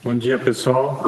Bom dia, pessoal.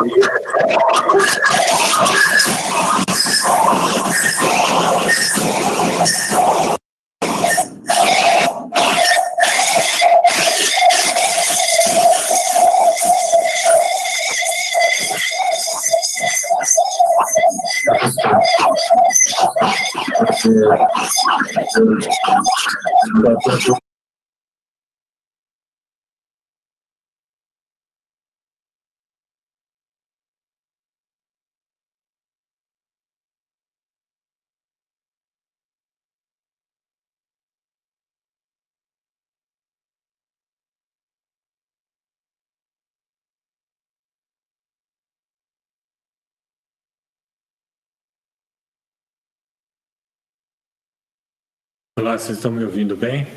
Olá, vocês estão me ouvindo bem?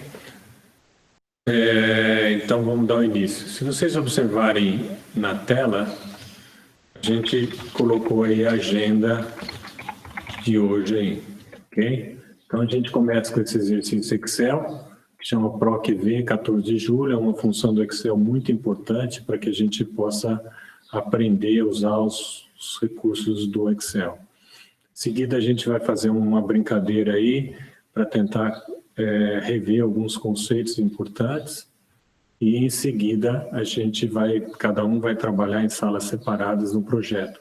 Então vamos dar o início. Se vocês observarem na tela, a gente colocou aí a agenda de hoje aí, ok? Então a gente começa com esse exercício Excel, que chama PROC-V 14 de julho, é uma função do Excel muito importante para que a gente possa aprender a usar os recursos do Excel. Em seguida a gente vai fazer uma brincadeira aí para tentar rever alguns conceitos importantes e em seguida a gente vai, cada um vai trabalhar em salas separadas no projeto.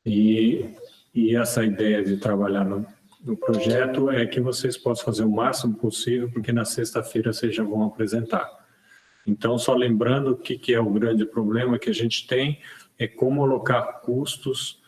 E essa ideia de trabalhar no projeto é que vocês possam fazer o máximo possível, porque na sexta-feira vocês já vão apresentar. Então, só lembrando o que é o grande problema que a gente tem, é como alocar custos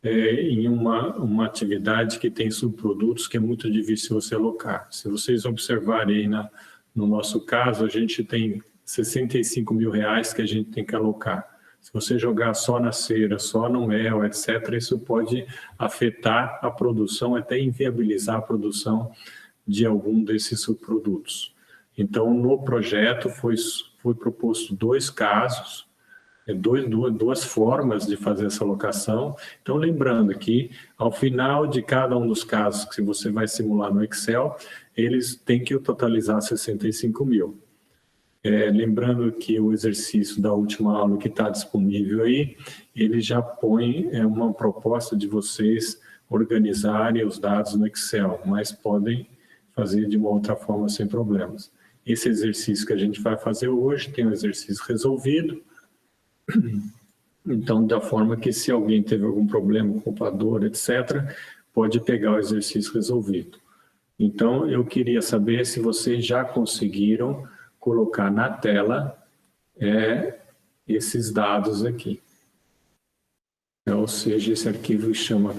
em uma atividade que tem subprodutos que é muito difícil você alocar. Se vocês observarem aí no nosso caso, a gente tem 65 mil reais que a gente tem que alocar. Se você jogar só na cera, só no mel, etc., isso pode afetar a produção, até inviabilizar a produção de algum desses subprodutos. Então, no projeto foi proposto dois casos, duas formas de fazer essa alocação. Então, lembrando que, ao final de cada um dos casos que você vai simular no Excel, eles têm que totalizar 65 mil. Lembrando que o exercício da última aula que está disponível aí, ele já põe uma proposta de vocês organizarem os dados no Excel, mas podem fazer de uma outra forma sem problemas. Esse exercício que a gente vai fazer hoje tem um exercício resolvido. Então, da forma que se alguém teve algum problema, computador, etc., pode pegar o exercício resolvido. Então, eu queria saber se vocês já conseguiram colocar na tela esses dados aqui. Então, ou seja, esse arquivo chama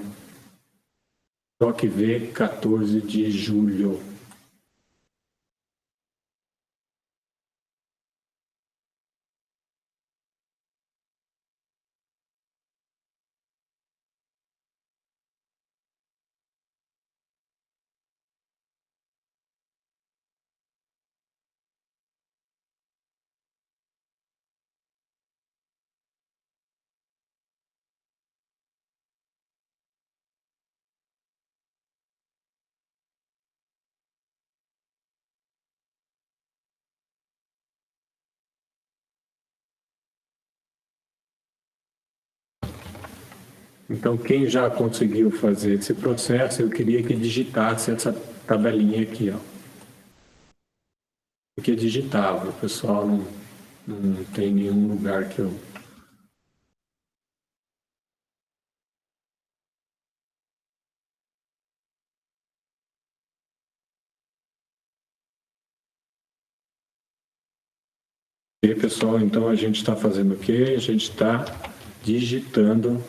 PROC-V 14 de julho. Então, quem já conseguiu fazer esse processo, eu queria que digitasse essa tabelinha aqui, ó. Porque é digitável, o pessoal não tem nenhum lugar que eu... E pessoal, então a gente está fazendo o quê? A gente está digitando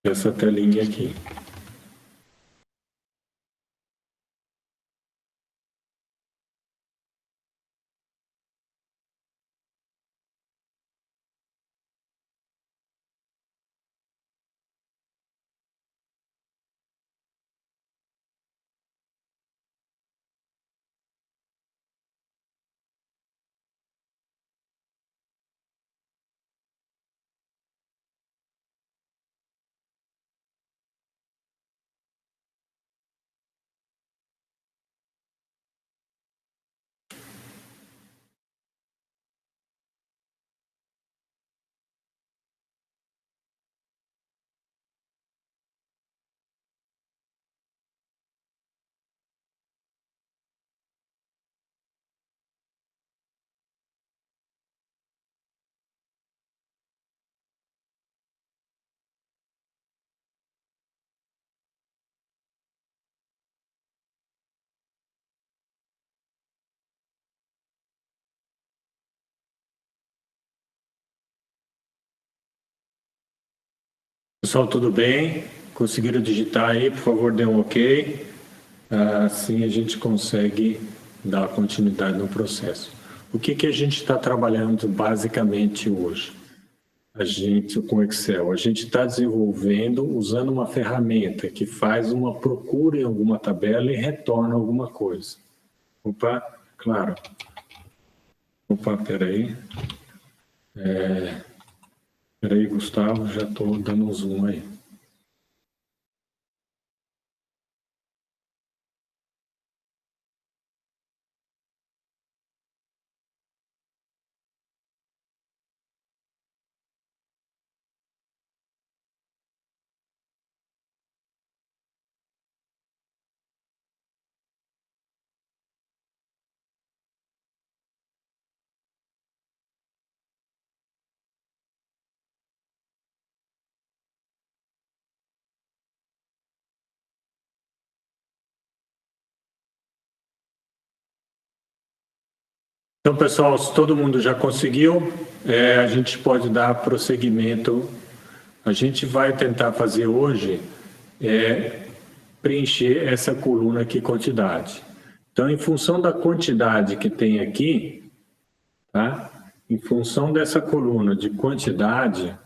essa telinha aqui. Pessoal, tudo bem? Conseguiram digitar aí? Por favor, dê um OK. Assim a gente consegue dar continuidade no processo. O que a gente está trabalhando basicamente hoje? A gente, com Excel, a gente está desenvolvendo usando uma ferramenta que faz uma procura em alguma tabela e retorna alguma coisa. Opa, claro. Opa, peraí. Peraí, Gustavo, já estou dando um zoom aí. Então, pessoal, se todo mundo já conseguiu, a gente pode dar prosseguimento. A gente vai tentar fazer hoje preencher essa coluna aqui, quantidade. Então, em função da quantidade que tem aqui, tá? Em função dessa coluna de quantidade,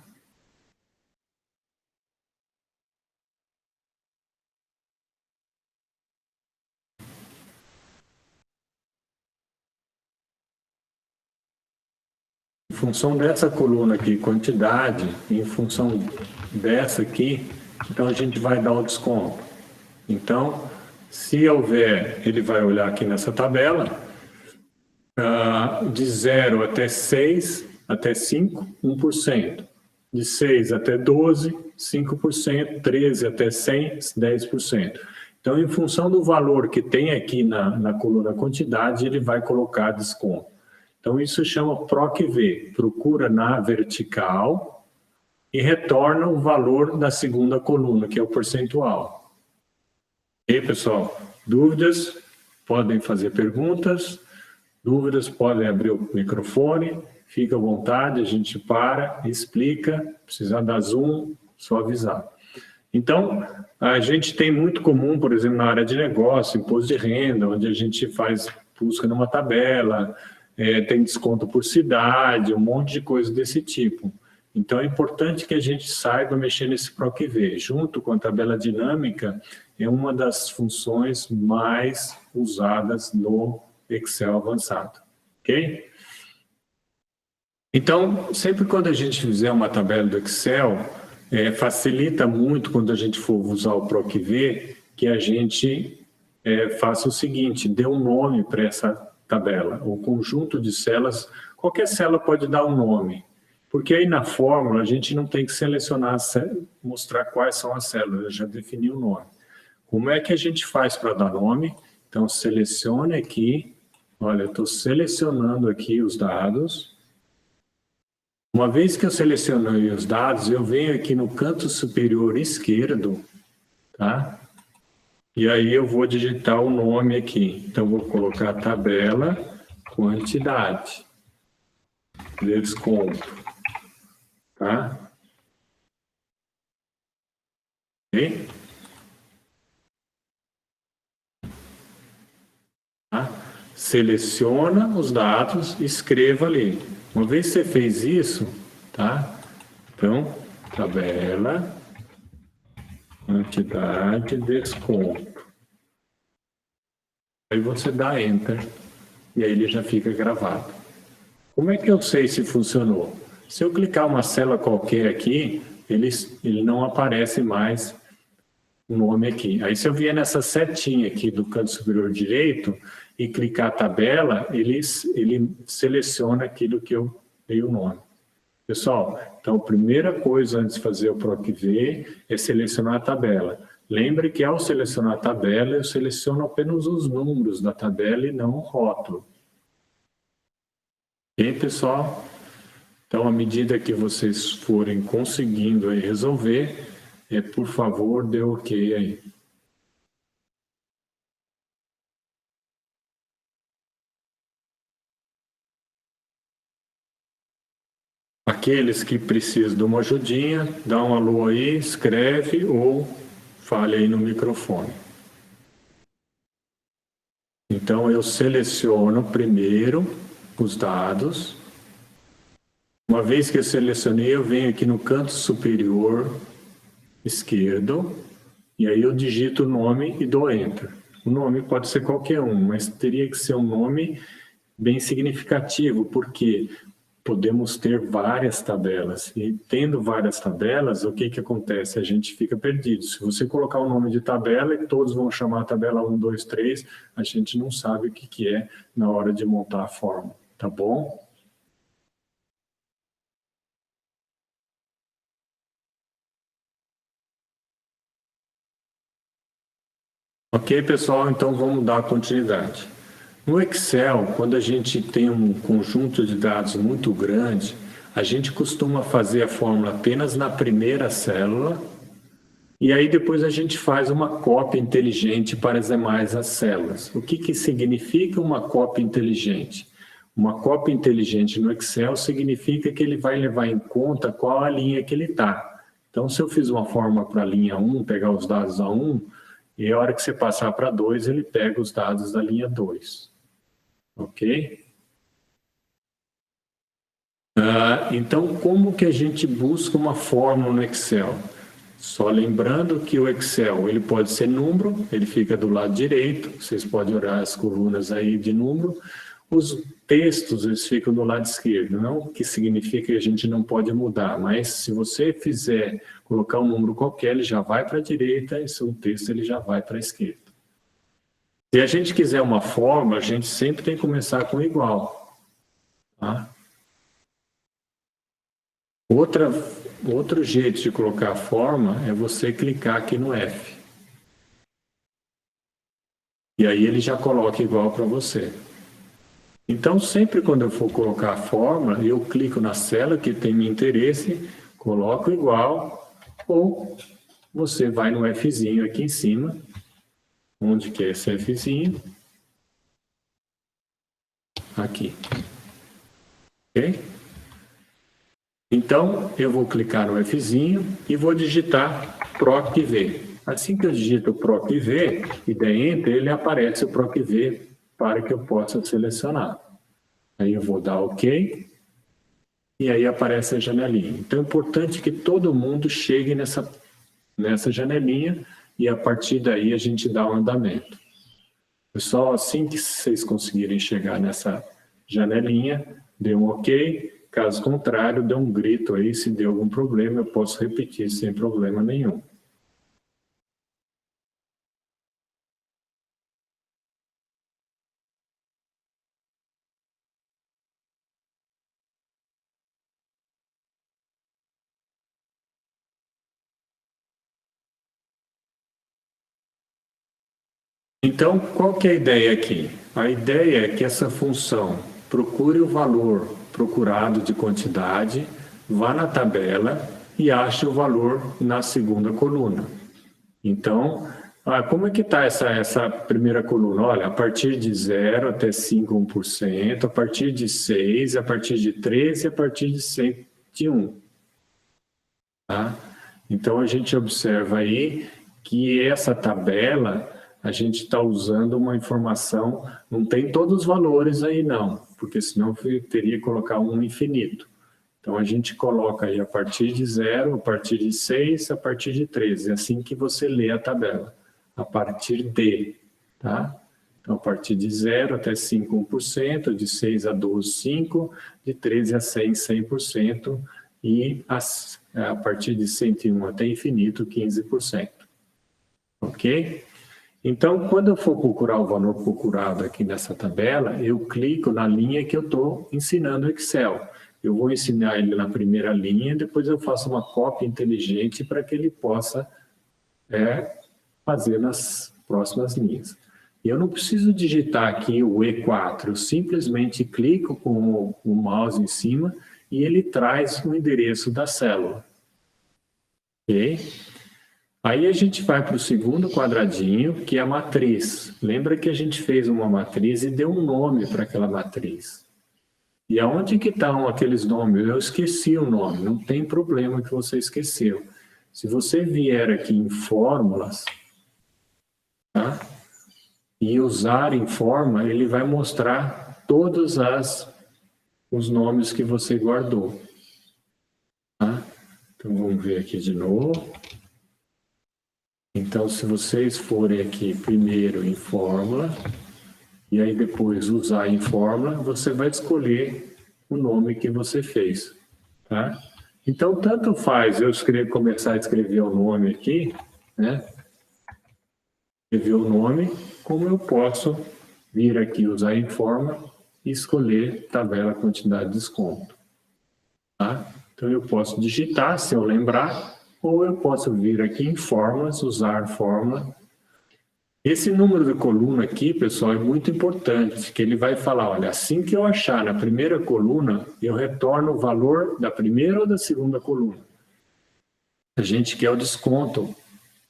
em função dessa coluna aqui, quantidade, em função dessa aqui, então a gente vai dar o desconto. Então, se houver, ele vai olhar aqui nessa tabela, de 0 até 6, até 5, 1%. De 6 até 12, 5%. 13 até 100, 10%. Então, em função do valor que tem aqui na coluna quantidade, ele vai colocar desconto. Então, isso chama PROC-V, procura na vertical e retorna o valor da segunda coluna, que é o percentual. E aí, pessoal, dúvidas? Podem fazer perguntas. Dúvidas, podem abrir o microfone, fica à vontade, a gente para, explica, precisar dar zoom, só avisar. Então, a gente tem muito comum, por exemplo, na área de negócio, imposto de renda, onde a gente faz busca numa tabela, tem desconto por cidade, um monte de coisa desse tipo. Então, é importante que a gente saiba mexer nesse PROC-V. Junto com a tabela dinâmica, é uma das funções mais usadas no Excel avançado, ok? Então, sempre quando a gente fizer uma tabela do Excel, facilita muito quando a gente for usar o PROC-V, que a gente faça o seguinte, dê um nome para essa tabela, o conjunto de células, qualquer célula pode dar um nome, porque aí na fórmula a gente não tem que selecionar, mostrar quais são as células, já defini o nome. Como é que a gente faz para dar nome? Então, selecione aqui, olha, eu estou selecionando aqui os dados. Uma vez que eu selecionei os dados, eu venho aqui no canto superior esquerdo, tá? E aí eu vou digitar o nome aqui. Então, vou colocar tabela, quantidade, desconto, tá? Ok? Tá? Seleciona os dados, escreva ali. Uma vez que você fez isso, tá? Então, tabela, quantidade, desconto. Aí você dá Enter e aí ele já fica gravado. Como é que eu sei se funcionou? Se eu clicar uma célula qualquer aqui, ele não aparece mais o nome aqui. Aí se eu vier nessa setinha aqui do canto superior direito e clicar tabela, ele seleciona aquilo que eu dei o nome. Pessoal, então a primeira coisa antes de fazer o PROC-V é selecionar a tabela. Lembre que ao selecionar a tabela, eu seleciono apenas os números da tabela e não o rótulo. Ok, pessoal? Então, à medida que vocês forem conseguindo aí resolver, por favor, dê OK aí. Aqueles que precisam de uma ajudinha, dá um alô aí, escreve ou fale aí no microfone. Então, eu seleciono primeiro os dados. Uma vez que eu selecionei, eu venho aqui no canto superior esquerdo, e aí eu digito o nome e dou Enter. O nome pode ser qualquer um, mas teria que ser um nome bem significativo, porque podemos ter várias tabelas. E tendo várias tabelas, o que acontece? A gente fica perdido. Se você colocar o nome de tabela e todos vão chamar a tabela 1, 2, 3, a gente não sabe o que é na hora de montar a forma, tá bom? Ok, pessoal? Então vamos dar continuidade. No Excel, quando a gente tem um conjunto de dados muito grande, a gente costuma fazer a fórmula apenas na primeira célula e aí depois a gente faz uma cópia inteligente para as demais as células. O que significa uma cópia inteligente? Uma cópia inteligente no Excel significa que ele vai levar em conta qual a linha que ele está. Então, se eu fiz uma fórmula para a linha 1, pegar os dados da 1, e a hora que você passar para 2, ele pega os dados da linha 2. Ok? Então, como que a gente busca uma fórmula no Excel? Só lembrando que o Excel ele pode ser número, ele fica do lado direito, vocês podem olhar as colunas aí de número. Os textos eles ficam do lado esquerdo, não que significa que a gente não pode mudar, mas se você fizer, colocar um número qualquer, ele já vai para a direita e se o texto ele já vai para a esquerda. Se a gente quiser uma forma, a gente sempre tem que começar com igual. Tá? Outro jeito de colocar a forma é você clicar aqui no F. E aí ele já coloca igual para você. Então, sempre quando eu for colocar a fórmula, eu clico na célula que tem meu interesse, coloco igual, ou você vai no Fzinho aqui em cima, onde que é esse Fzinho? Aqui. Ok? Então, eu vou clicar no Fzinho e vou digitar PROC-V. Assim que eu digito PROC-V e der Enter, ele aparece o PROC-V para que eu possa selecionar. Aí eu vou dar OK e aí aparece a janelinha. Então é importante que todo mundo chegue nessa janelinha e a partir daí a gente dá um andamento. Pessoal, assim que vocês conseguirem chegar nessa janelinha, dê um OK. Caso contrário, dê um grito aí, se deu algum problema, eu posso repetir sem problema nenhum. Então, qual que é a ideia aqui? A ideia é que essa função procure o valor procurado de quantidade, vá na tabela e ache o valor na segunda coluna. Então, como é que está essa primeira coluna? Olha, a partir de 0 até 5, 1%, a partir de 6, a partir de 13, a partir de 101. Tá? Então, a gente observa aí que essa tabela, a gente está usando uma informação, não tem todos os valores aí não, porque senão teria que colocar um infinito. Então, a gente coloca aí a partir de 0, a partir de 6, a partir de 13. É assim que você lê a tabela. A partir de, tá? Então, a partir de 0 até 5, 1%, de 6 a 12, 5%, de 13 a 100, 100%, e a partir de 101 até infinito, 15%. Ok? Então, quando eu for procurar o valor procurado aqui nessa tabela, eu clico na linha que eu estou ensinando o Excel. Eu vou ensinar ele na primeira linha, depois eu faço uma cópia inteligente para que ele possa fazer nas próximas linhas. E eu não preciso digitar aqui o E4, eu simplesmente clico com o mouse em cima e ele traz o endereço da célula. Ok? Aí a gente vai para o segundo quadradinho, que é a matriz. Lembra que a gente fez uma matriz e deu um nome para aquela matriz. E aonde que estão aqueles nomes? Eu esqueci o nome, não tem problema que você esqueceu. Se você vier aqui em fórmulas, tá? E usar em forma, ele vai mostrar todos os nomes que você guardou. Tá? Então vamos ver aqui de novo. Então, se vocês forem aqui primeiro em fórmula, e aí depois usar em fórmula, você vai escolher o nome que você fez. Tá? Então, tanto faz eu começar a escrever o nome aqui, né? Escrever o nome, como eu posso vir aqui usar em forma e escolher tabela quantidade de desconto. Tá? Então, eu posso digitar, se eu lembrar, ou eu posso vir aqui em formas, usar fórmula. Esse número de coluna aqui, pessoal, é muito importante, que ele vai falar, olha, assim que eu achar na primeira coluna, eu retorno o valor da primeira ou da segunda coluna. A gente quer o desconto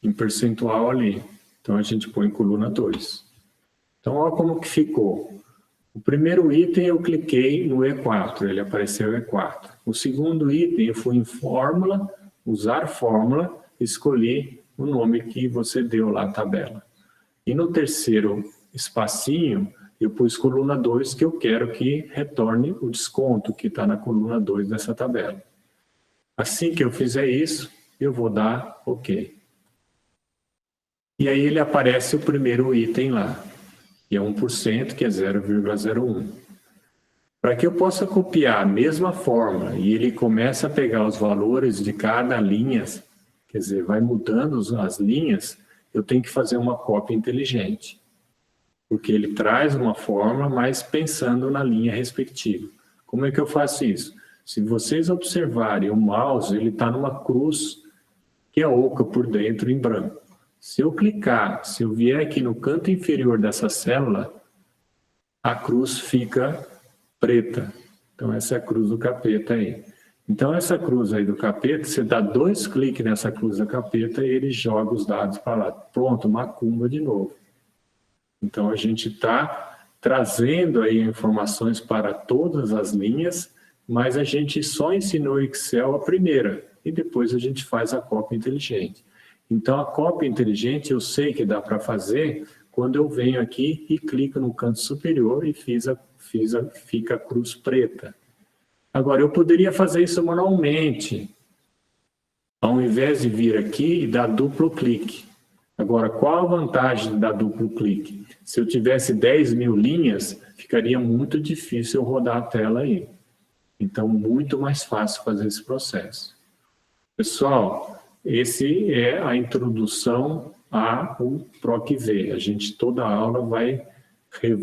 em percentual ali. Então, a gente põe coluna 2. Então, olha como que ficou. O primeiro item eu cliquei no E4, ele apareceu E4. O segundo item eu fui em fórmula, usar fórmula, escolhi o nome que você deu lá, tabela. E no terceiro espacinho, eu pus coluna 2, que eu quero que retorne o desconto que está na coluna 2 dessa tabela. Assim que eu fizer isso, eu vou dar OK. E aí ele aparece o primeiro item lá, que é 1%, que é 0,01. Para que eu possa copiar a mesma fórmula e ele começa a pegar os valores de cada linha, quer dizer, vai mudando as linhas, eu tenho que fazer uma cópia inteligente. Porque ele traz uma fórmula, mas pensando na linha respectiva. Como é que eu faço isso? Se vocês observarem o mouse, ele está numa cruz que é oca por dentro em branco. Se eu clicar, se eu vier aqui no canto inferior dessa célula, a cruz fica preta. Então essa é a cruz do capeta aí. Então essa cruz aí do capeta, você dá 2 cliques nessa cruz do capeta e ele joga os dados para lá. Pronto, macumba de novo. Então a gente está trazendo aí informações para todas as linhas, mas a gente só ensinou Excel a primeira e depois a gente faz a cópia inteligente. Então a cópia inteligente eu sei que dá para fazer quando eu venho aqui e clico no canto superior e fica a cruz preta. Agora eu poderia fazer isso manualmente, ao invés de vir aqui e dar duplo clique. Agora, qual a vantagem da duplo clique? Se eu tivesse 10.000 linhas, ficaria muito difícil eu rodar a tela aí. Então, muito mais fácil fazer esse processo. Pessoal, esse é a introdução ao PROC-V. A gente, toda a aula, vai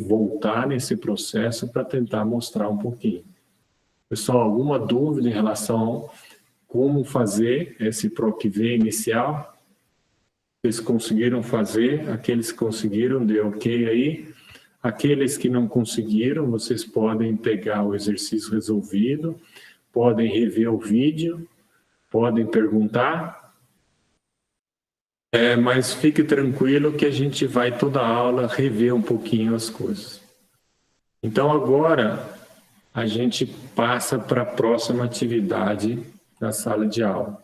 voltar nesse processo para tentar mostrar um pouquinho. Pessoal, alguma dúvida em relação a como fazer esse PROC-V inicial? Vocês conseguiram fazer, aqueles que conseguiram, dê OK aí. Aqueles que não conseguiram, vocês podem pegar o exercício resolvido, podem rever o vídeo, podem perguntar, mas fique tranquilo que a gente vai toda a aula rever um pouquinho as coisas. Então agora a gente passa para a próxima atividade da sala de aula.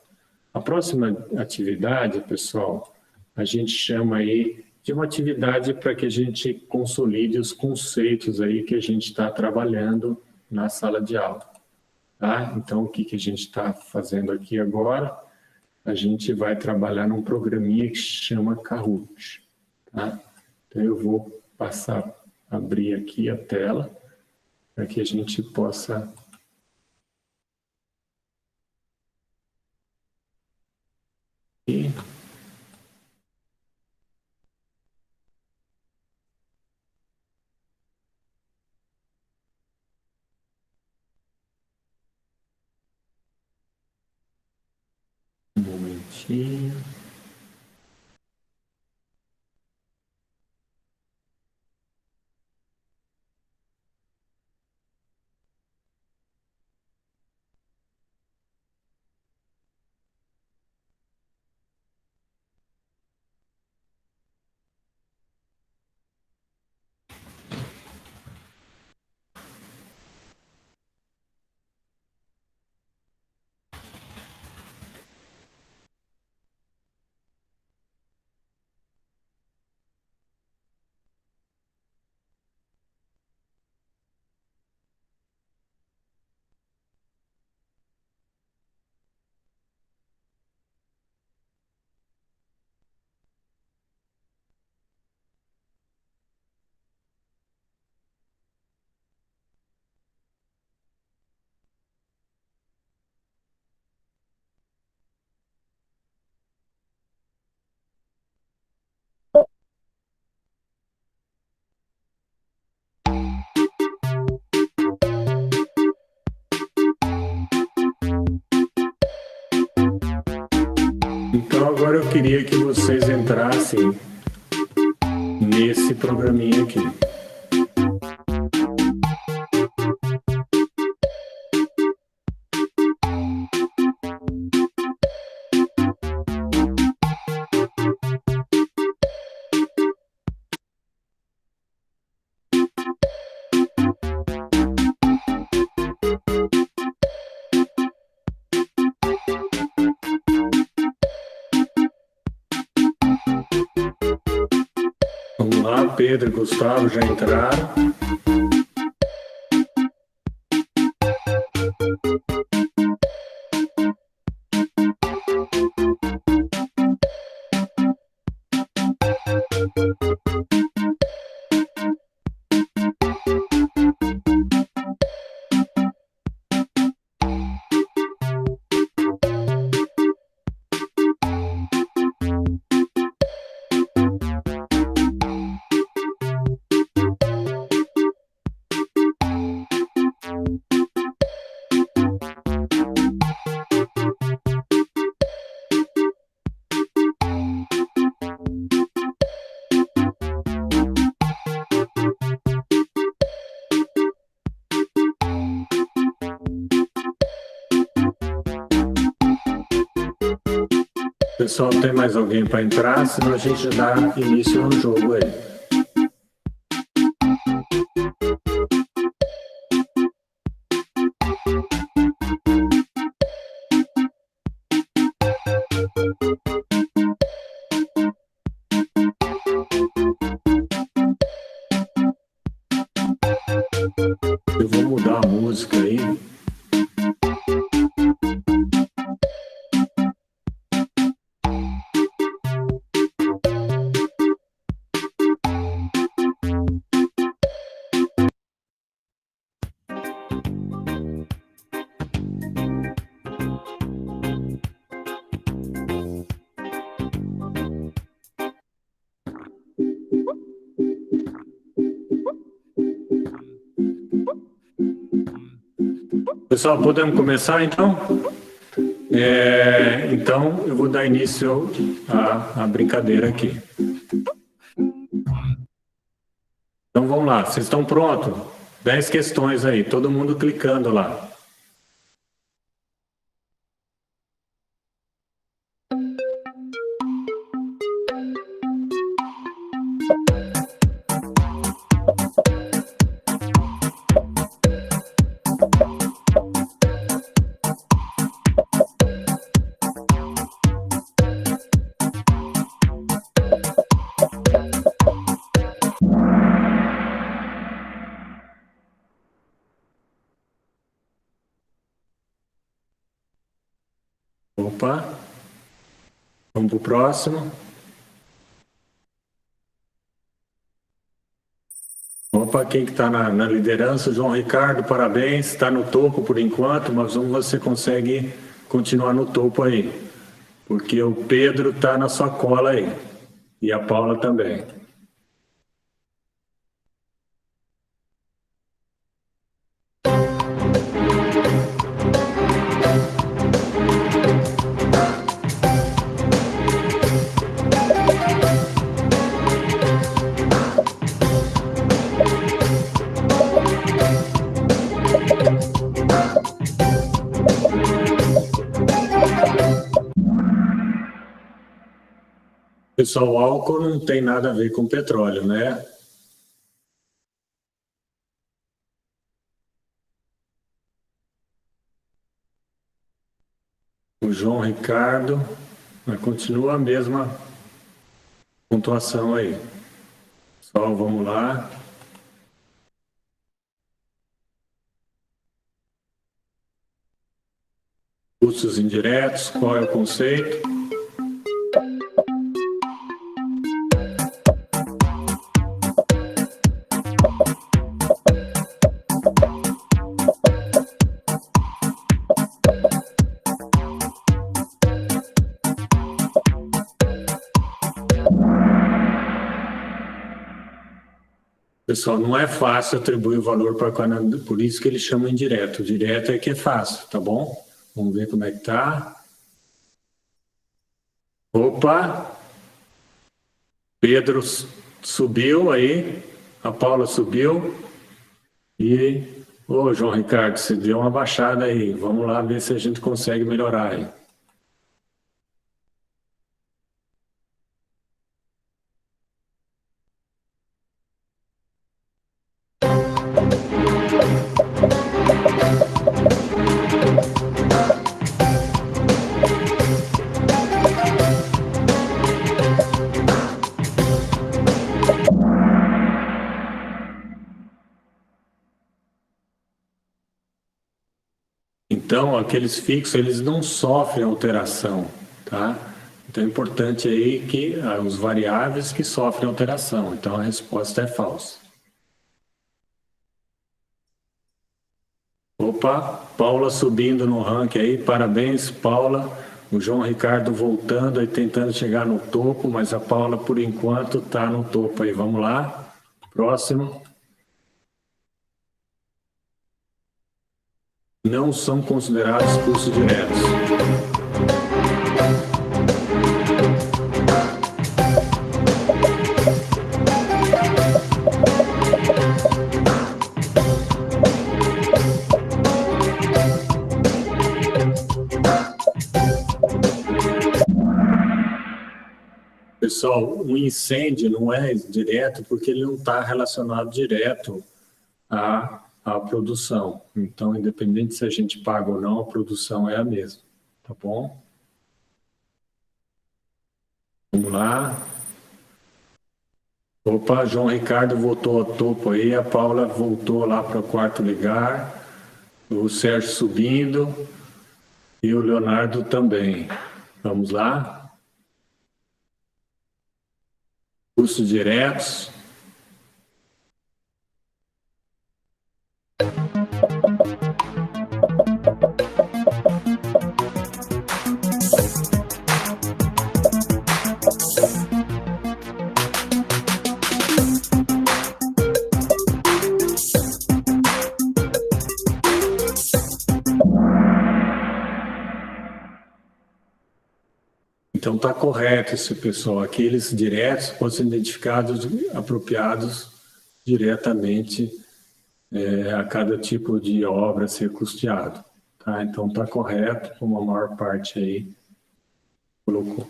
A próxima atividade, pessoal, a gente chama aí de uma atividade para que a gente consolide os conceitos aí que a gente está trabalhando na sala de aula. Tá? Então, o que a gente está fazendo aqui agora? A gente vai trabalhar num programinha que chama Kahoot. Tá? Então, eu vou abrir aqui a tela para que a gente possa... Um momentinho. Então agora eu queria que vocês entrassem nesse programinha aqui. Vamos lá, Pedro e Gustavo já entraram. Pessoal, tem mais alguém para entrar? Senão a gente dá início no jogo aí. Eu vou mudar a música aí. Pessoal, podemos começar então? Então, eu vou dar início à brincadeira aqui. Então, vamos lá. Vocês estão prontos? 10 questões aí, todo mundo clicando lá. Opa, vamos para o próximo. Opa, quem que está na liderança? João Ricardo, parabéns, está no topo por enquanto, mas vamos ver se você consegue continuar no topo aí. Porque o Pedro está na sua cola aí, e a Paula também. Pessoal, o álcool não tem nada a ver com petróleo, né? O João Ricardo, mas continua a mesma pontuação aí. Pessoal, vamos lá. Custos indiretos, qual é o conceito? Pessoal, não é fácil atribuir o valor para cada, por isso que eles chamam indireto. O direto é que é fácil, tá bom? Vamos ver como é que tá. Opa! Pedro subiu aí, a Paula subiu e... Ô, João Ricardo, você deu uma baixada aí. Vamos lá ver se a gente consegue melhorar aí. Então, aqueles fixos, eles não sofrem alteração, tá? Então, é importante aí que os variáveis que sofrem alteração. Então, a resposta é falsa. Opa, Paula subindo no ranking aí, parabéns, Paula. O João Ricardo voltando e tentando chegar no topo, mas a Paula, por enquanto, está no topo aí. Vamos lá, próximo. Não são considerados custos diretos. Pessoal, o incêndio não é direto porque ele não está relacionado direto à produção. Então, independente se a gente paga ou não, a produção é a mesma. Tá bom? Vamos lá. Opa, João Ricardo voltou ao topo aí, a Paula voltou lá para o quarto lugar, o Sérgio subindo e o Leonardo também. Vamos lá. Custos diretos. Então está correto esse pessoal. Aqueles diretos podem ser identificados apropriados diretamente a cada tipo de obra a ser custeado. Tá? Então está correto, como a maior parte aí colocou.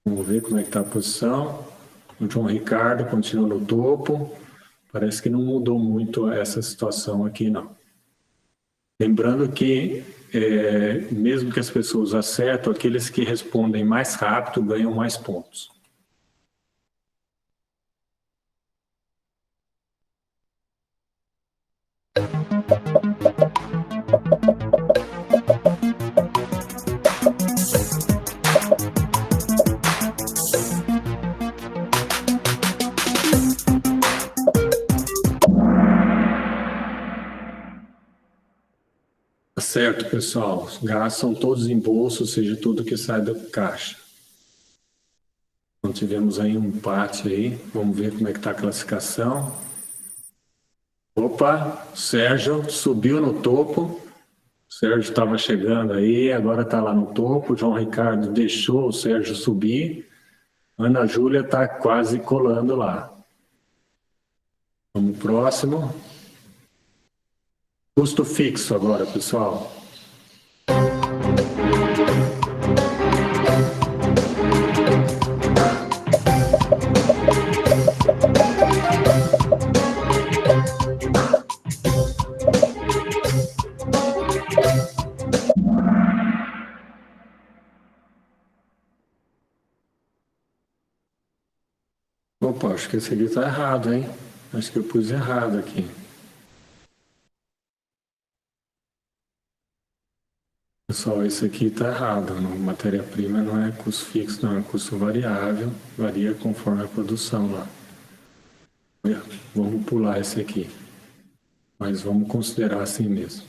Vamos ver como é que está a posição. O João Ricardo continua no topo. Parece que não mudou muito essa situação aqui, não. Lembrando que, mesmo que as pessoas acertam, aqueles que respondem mais rápido ganham mais pontos. Certo, pessoal. Os gastos são todos em bolsa, ou seja, tudo que sai da caixa. Então, tivemos aí um empate aí. Vamos ver como é que está a classificação. Opa, Sérgio subiu no topo. O Sérgio estava chegando aí, agora está lá no topo. O João Ricardo deixou o Sérgio subir. Ana Júlia está quase colando lá. Vamos pro próximo. Custo fixo agora, pessoal. Opa, acho que esse aqui está errado, hein? Acho que eu pus errado aqui. Pessoal, esse aqui está errado. Matéria-prima não é custo fixo, não é custo variável. Varia conforme a produção lá. Vamos pular esse aqui. Mas vamos considerar assim mesmo.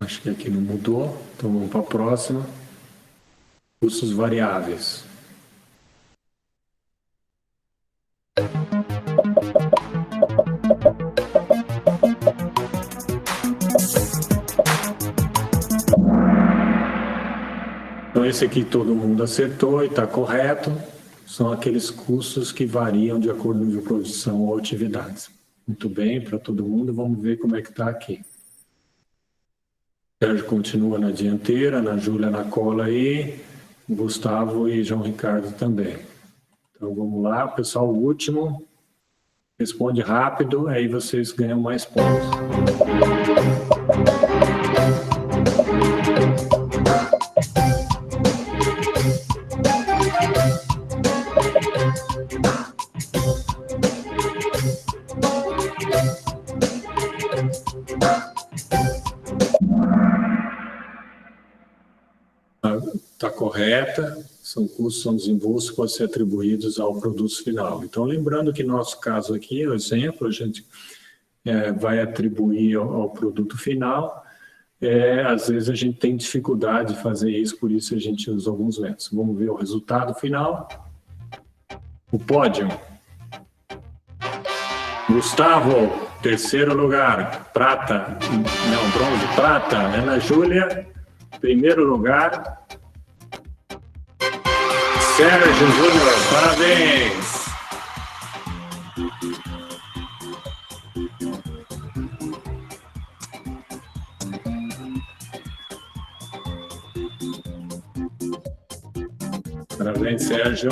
Acho que aqui não mudou. Então vamos para a próxima. Custos variáveis. esse aqui todo mundo acertou e está correto. São aqueles custos que variam de acordo com a produção ou atividades. Muito bem, para todo mundo, vamos ver como é que está aqui. Sérgio continua na dianteira, Ana Júlia na cola aí, Gustavo e João Ricardo também. Então vamos lá, pessoal, o último. Responde rápido, aí vocês ganham mais pontos. Está correta, são custos, são desembolsos que podem ser atribuídos ao produto final. Então, lembrando que no nosso caso aqui, o exemplo, a gente vai atribuir ao produto final. Às vezes a gente tem dificuldade de fazer isso, por isso a gente usa alguns métodos. Vamos ver o resultado final. O pódio. Gustavo, terceiro lugar. Prata, não, bronze, prata. Ana Júlia, primeiro lugar. Sérgio Júnior, parabéns! Parabéns, Sérgio.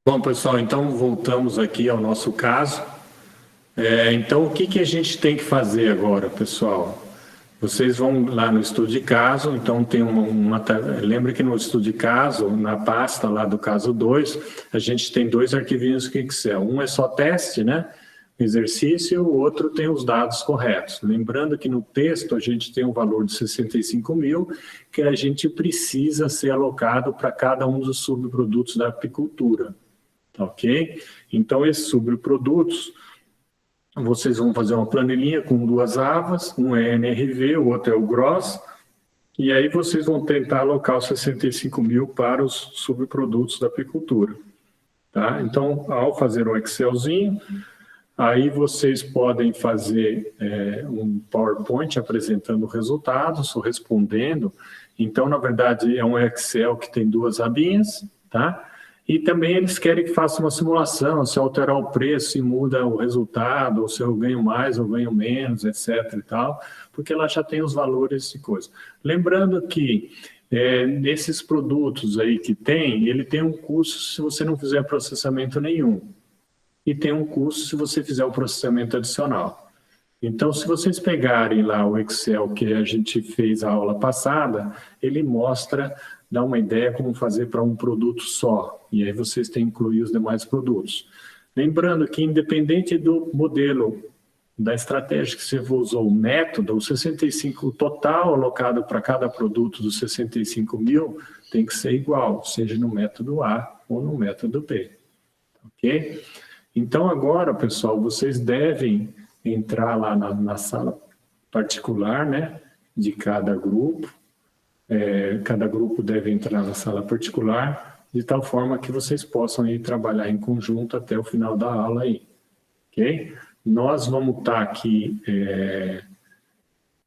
Bom, pessoal, então voltamos aqui ao nosso caso. Então, o que a gente tem que fazer agora, pessoal? Vocês vão lá no estudo de caso, então tem lembra que no estudo de caso, na pasta lá do caso 2, a gente tem 2 arquivinhos em Excel. Um é só teste, né? Exercício, o outro tem os dados corretos. Lembrando que no texto a gente tem um valor de 65 mil, que a gente precisa ser alocado para cada um dos subprodutos da apicultura. Ok? Então, esses subprodutos, vocês vão fazer uma planilhinha com 2 abas, um é NRV, o outro é o Gross, e aí vocês vão tentar alocar os 65 mil para os subprodutos da apicultura. Tá? Então, ao fazer um Excelzinho, aí vocês podem fazer um PowerPoint apresentando resultados, ou respondendo. Então, na verdade, é um Excel que tem 2 abinhas, tá? E também eles querem que faça uma simulação, se alterar o preço, se muda o resultado, ou se eu ganho mais ou ganho menos, etc. e tal, porque ela já tem os valores de coisa. Lembrando que nesses produtos aí que tem, ele tem um custo se você não fizer processamento nenhum. E tem um custo se você fizer o processamento adicional. Então, se vocês pegarem lá o Excel que a gente fez a aula passada, ele mostra, dá uma ideia como fazer para um produto só. E aí vocês têm que incluir os demais produtos. Lembrando que, independente do modelo, da estratégia que você usou, o método, o 65 total alocado para cada produto dos 65 mil tem que ser igual, seja no método A ou no método B. Ok? Então, agora, pessoal, vocês devem entrar lá na sala particular, né, de cada grupo. Cada grupo deve entrar na sala particular, de tal forma que vocês possam ir trabalhar em conjunto até o final da aula aí. Ok? Nós vamos estar aqui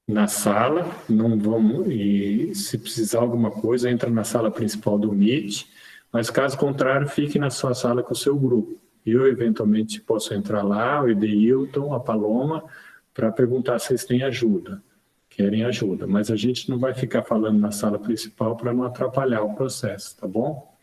na sala, não vamos, e se precisar alguma coisa, entra na sala principal do Meet, mas caso contrário, fique na sua sala com o seu grupo. Eu, eventualmente, posso entrar lá, o Edeilton, a Paloma, para perguntar se eles têm ajuda, querem ajuda. Mas a gente não vai ficar falando na sala principal para não atrapalhar o processo, tá bom?